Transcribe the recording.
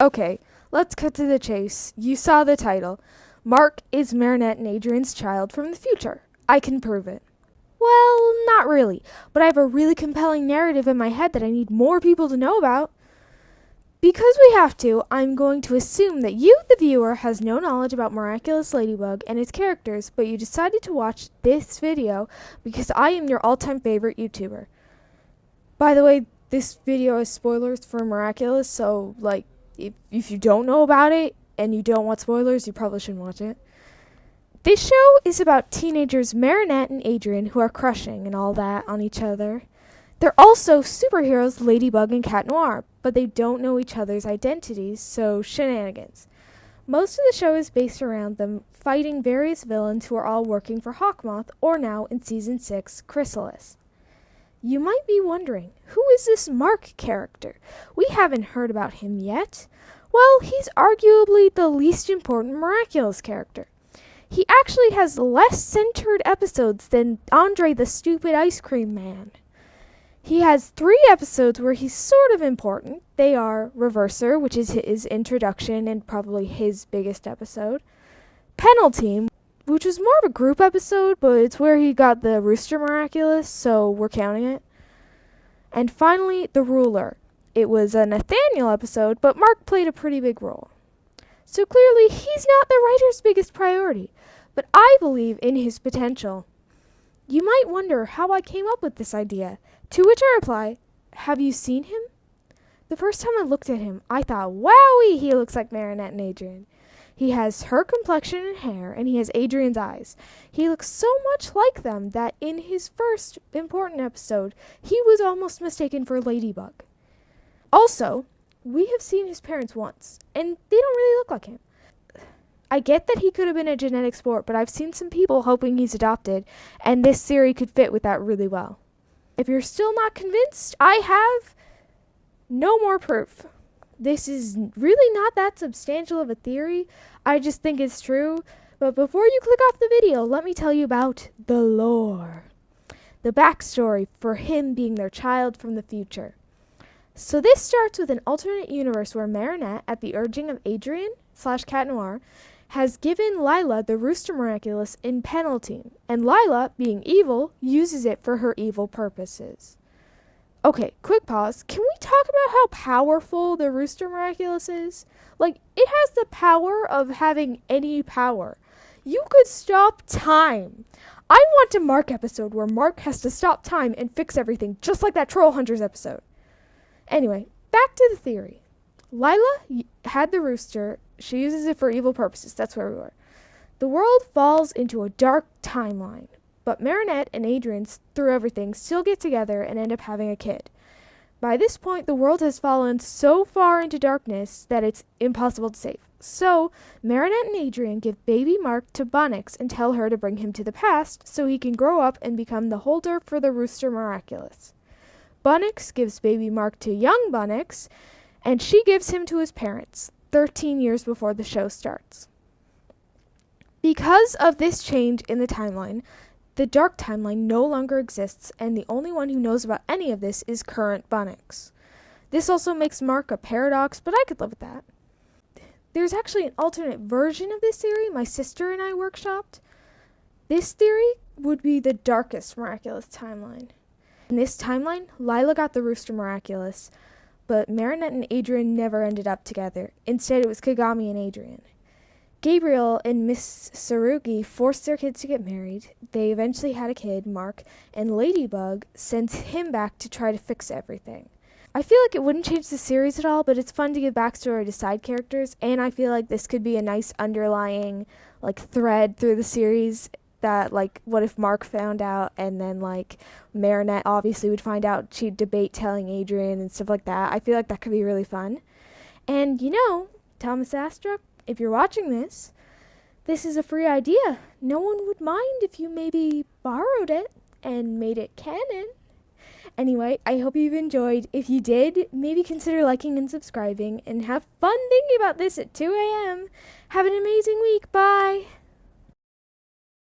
Okay, let's cut to the chase. You saw the title. Marc is Marinette and Adrien's child from the future. I can prove it. Well, not really, but I have a really compelling narrative in my head that I need more people to know about. Because we have to, I'm going to assume that you, the viewer, has no knowledge about Miraculous Ladybug and its characters, but you decided to watch this video because I am your all-time favorite YouTuber. By the way, this video has spoilers for Miraculous, so, if you don't know about it and you don't want spoilers, you probably shouldn't watch it. This show is about teenagers Marinette and Adrien who are crushing and all that on each other. They're also superheroes Ladybug and Cat Noir, but they don't know each other's identities, so shenanigans. Most of the show is based around them fighting various villains who are all working for Hawkmoth, or now in Season 6, Chrysalis. You might be wondering, who is this Marc character? We haven't heard about him yet. Well, he's arguably the least important Miraculous character. He actually has less centered episodes than Andre the Stupid Ice Cream Man. He has 3 episodes where he's sort of important. They are Reverser, which is his introduction and probably his biggest episode. Penalty, which was more of a group episode, but it's where he got the Rooster Miraculous, so we're counting it. And finally, The Ruler. It was a Nathaniel episode, but Marc played a pretty big role. So clearly, he's not the writer's biggest priority, but I believe in his potential. You might wonder how I came up with this idea, to which I reply, have you seen him? The first time I looked at him, I thought, wowie, he looks like Marinette and Adrien. He has her complexion and hair, and he has Adrien's eyes. He looks so much like them that in his first important episode, he was almost mistaken for Ladybug. Also, we have seen his parents once, and they don't really look like him. I get that he could have been a genetic sport, but I've seen some people hoping he's adopted, and this theory could fit with that really well. If you're still not convinced, I have no more proof. This is really not that substantial of a theory. I just think it's true. But before you click off the video, let me tell you about the lore. The backstory for him being their child from the future. So this starts with an alternate universe where Marinette, at the urging of Adrien / Cat Noir, has given Lila the Rooster Miraculous in Penalty, and Lila, being evil, uses it for her evil purposes. Okay, quick pause. Can we talk about how powerful the Rooster Miraculous is? It has the power of having any power. You could stop time. I want a Marc episode where Marc has to stop time and fix everything, just like that Troll Hunters episode. Anyway, back to the theory. Lila had the rooster. She uses it for evil purposes. That's where we were. The world falls into a dark timeline. But Marinette and Adrien, through everything, still get together and end up having a kid. By this point, the world has fallen so far into darkness that it's impossible to save. So, Marinette and Adrien give baby Marc to Bunnix and tell her to bring him to the past so he can grow up and become the holder for the Rooster Miraculous. Bunnix gives baby Marc to young Bunnix, and she gives him to his parents, 13 years before the show starts. Because of this change in the timeline, the dark timeline no longer exists, and the only one who knows about any of this is current Bunnix. This also makes Marc a paradox, but I could live with that. There's actually an alternate version of this theory my sister and I workshopped. This theory would be the darkest Miraculous timeline. In this timeline, Lila got the Rooster Miraculous, but Marinette and Adrien never ended up together. Instead, it was Kagami and Adrien. Gabriel and Miss Sarugi forced their kids to get married. They eventually had a kid, Marc, and Ladybug sent him back to try to fix everything. I feel like it wouldn't change the series at all, but it's fun to give backstory to side characters, and I feel like this could be a nice underlying thread through the series that what if Marc found out and then Marinette obviously would find out, she'd debate telling Adrien and stuff like that. I feel like that could be really fun. And Thomas Astrup, if you're watching this is a free idea. No one would mind if you maybe borrowed it and made it canon. Anyway, I hope you've enjoyed. If you did, maybe consider liking and subscribing and have fun thinking about this at 2 a.m. Have an amazing week. Bye!